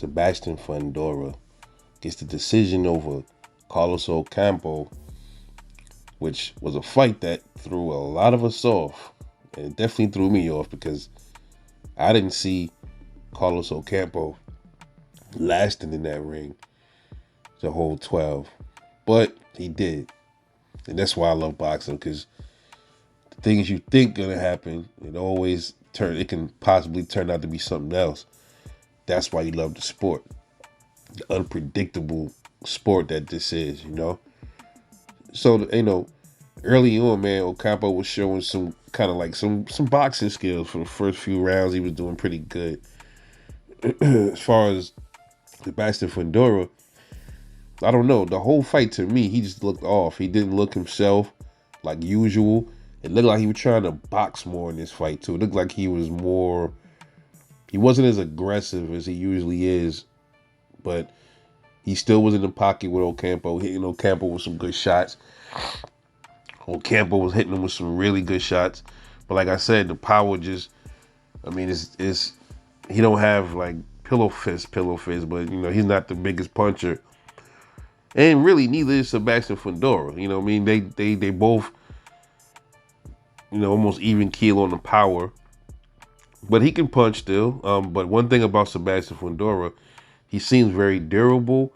Sebastian Fundora gets the decision over Carlos Ocampo, which was a fight that threw a lot of us off. And it definitely threw me off because I didn't see Carlos Ocampo lasting in that ring the whole 12. But he did. And that's why I love boxing, because the things you think gonna happen, it can possibly turn out to be something else. That's why you love the sport. The unpredictable sport that this is. So, early on, man, Ocampo was showing some kind of like some boxing skills for the first few rounds. He was doing pretty good. As far as Sebastian Fundora, I don't know. The whole fight, to me, he just looked off. He didn't look himself like usual. It looked like he was trying to box more in this fight too. It looked like he wasn't as aggressive as he usually is, but he still was in the pocket with Ocampo, hitting Ocampo with some good shots. Ocampo was hitting him with some really good shots. But like I said, the power just, it's he don't have like pillow fist, but he's not the biggest puncher. And really, neither is Sebastian Fundora. They both, almost even keel on the power. But he can punch still. But one thing about Sebastian Fundora, he seems very durable,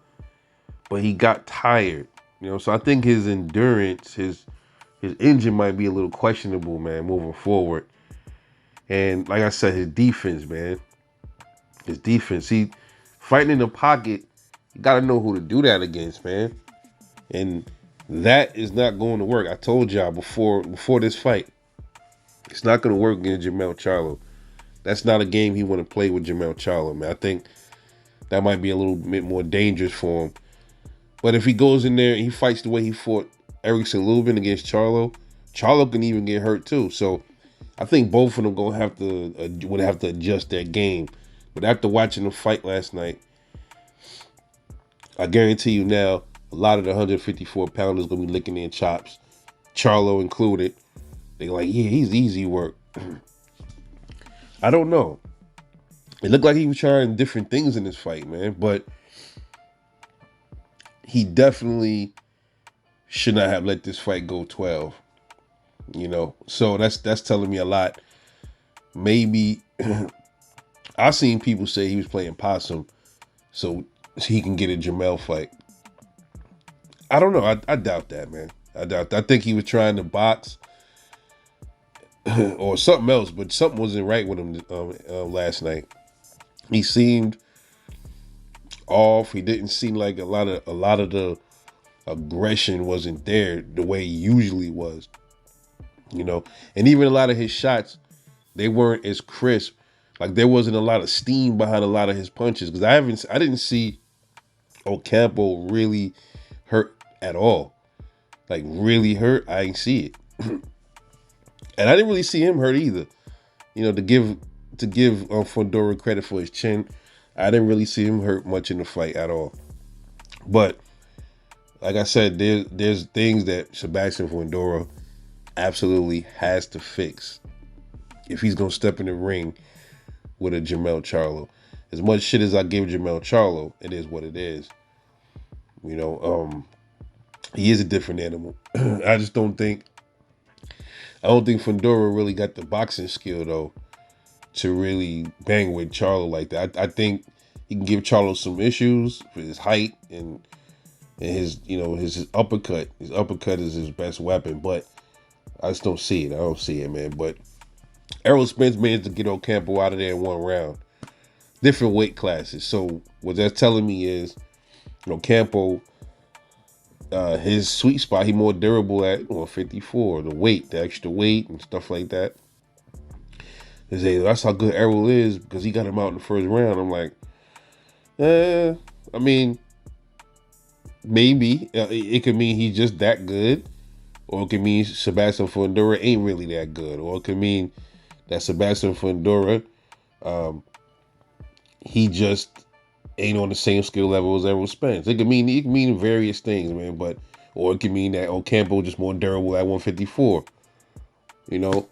but he got tired. So I think his endurance, his engine might be a little questionable, man, moving forward. And like I said, his defense, man. His defense. He fighting in the pocket, you gotta know who to do that against, man. And that is not going to work. I told y'all before this fight, it's not going to work against Jermell Charlo. That's not a game he want to play with Jermell Charlo, man. I think that might be a little bit more dangerous for him. But if he goes in there and he fights the way he fought Erickson Lubin against Charlo, Charlo can even get hurt too. So I think both of them would have to adjust their game. But after watching the fight last night, I guarantee you now, a lot of the 154 pounders gonna be licking their chops, Charlo included. They're like, yeah, he's easy work. I don't know. It looked like he was trying different things in this fight, man. But he definitely should not have let this fight go 12. So that's telling me a lot. Maybe I've seen people say he was playing possum so he can get a Jermell fight. I don't know. I doubt that, man. I think he was trying to box or something else, but something wasn't right with him last night. He seemed off. He didn't seem like a lot of the aggression wasn't there the way he usually was. And even a lot of his shots, they weren't as crisp. Like there wasn't a lot of steam behind a lot of his punches, because I didn't see Ocampo really hurt at all. Like really hurt, I didn't see it. And I didn't really see him hurt either. To give Fundora credit for his chin, I didn't really see him hurt much in the fight at all. But like I said, there's things that Sebastian Fundora absolutely has to fix if he's gonna step in the ring with a Jermell Charlo. As much shit as I give Jermell Charlo, it is what it is. He is a different animal. I don't think Fundora really got the boxing skill though to really bang with Charlo like that. I think he can give Charlo some issues for his height and his his uppercut. His uppercut is his best weapon, but I just don't see it. I don't see it, man. But Errol Spence managed to get Ocampo out of there in one round. Different weight classes. So what that's telling me is, Ocampo, his sweet spot, he more durable at 154. The extra weight and stuff like that. They say that's how good Errol is because he got him out in the first round. I'm like, maybe it could mean he's just that good, or it could mean Sebastian Fundora ain't really that good, or it could mean that Sebastian Fundora, he just ain't on the same skill level as Errol Spence. It can mean various things, man. Or it could mean that Ocampo just more durable at 154.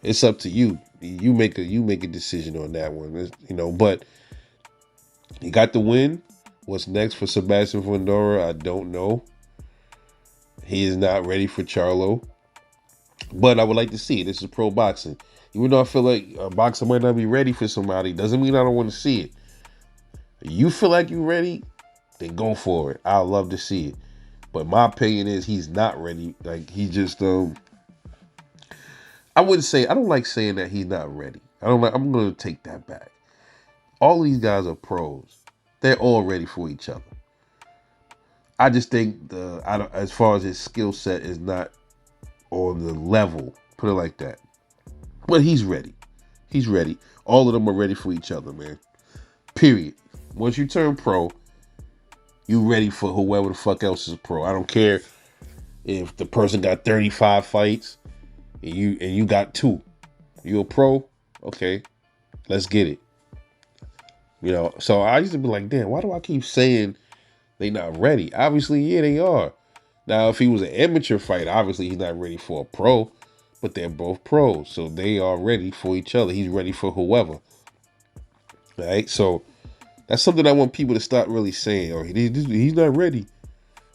It's up to you. You make a decision on that one. But He got the win. What's next for Sebastian Fundora? I don't know. He is not ready for Charlo, but I would like to see it. This is pro boxing. Even though I feel like a boxer might not be ready for somebody, doesn't mean I don't want to see it. You feel like you're ready, then go for it. I'd love to see it. But my opinion is he's not ready. Like he just I wouldn't say I don't like saying that he's not ready. I'm gonna take that back. All of these guys are pros. They're all ready for each other. I just think as far as his skill set is not on the level, put it like that. But he's ready. He's ready. All of them are ready for each other, man. Period. Once you turn pro, you ready for whoever the fuck else is pro. I don't care if the person got 35 fights and you got 2. You a pro? Okay, let's get it. So I used to be like, damn, why do I keep saying they not ready? Obviously, yeah, they are. Now, if he was an amateur fighter, obviously he's not ready for a pro, but they're both pros, so they are ready for each other. He's ready for whoever. Right? So that's something I want people to stop really saying. Or he's not ready.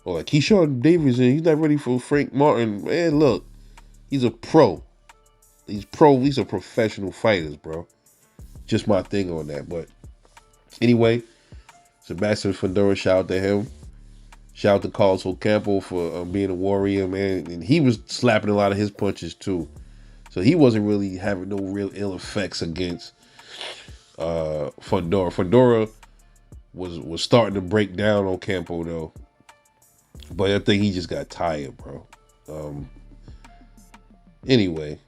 Or like Keyshawn Davidson, he's not ready for Frank Martin. Man, look, he's a pro. These are professional fighters, bro. Just my thing on that. But anyway, Sebastian Fundora, shout out to him. Shout out to Carlos Ocampo for being a warrior, man. And he was slapping a lot of his punches too. So he wasn't really having no real ill effects against Fundora. Fundora was starting to break down Ocampo though. But I think he just got tired, bro. Anyway,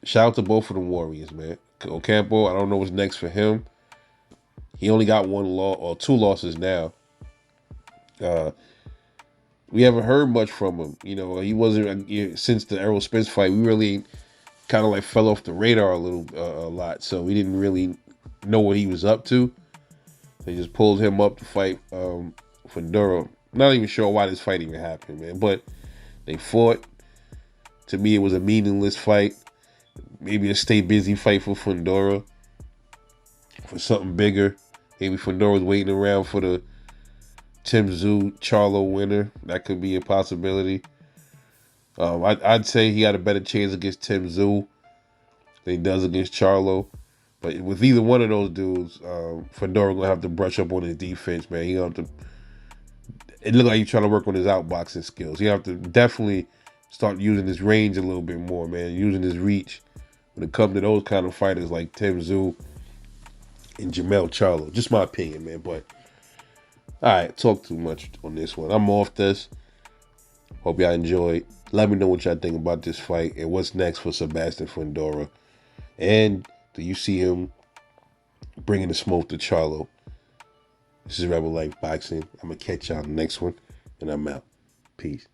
shout out to both of the Warriors, man. Ocampo, I don't know what's next for him. He only got 1 loss or 2 losses now. We haven't heard much from him. He wasn't since the Errol Spence fight. We really kind of like fell off the radar a lot. So we didn't really know what he was up to. They just pulled him up to fight Fundora. Not even sure why this fight even happened, man. But they fought. To me, it was a meaningless fight. Maybe a stay busy fight for Fundora. For something bigger. Maybe Fundora was waiting around for the Tim Tszyu Charlo winner. That could be a possibility. I'd say he had a better chance against Tim Tszyu than he does against Charlo. But with either one of those dudes, Fundora gonna have to brush up on his defense, man. He gonna have to. It looked like he's trying to work on his outboxing skills. He have to definitely start using his range a little bit more, man. Using his reach when it comes to those kind of fighters like Tim Tszyu and Jamel Charlo. Just my opinion, man. But all right, talk too much on this one. I'm off this. Hope y'all enjoyed. Let me know what y'all think about this fight and what's next for Sebastian Fundora. And do you see him bringing the smoke to Charlo? This is Rebel Life Boxing. I'm going to catch y'all on the next one, and I'm out. Peace.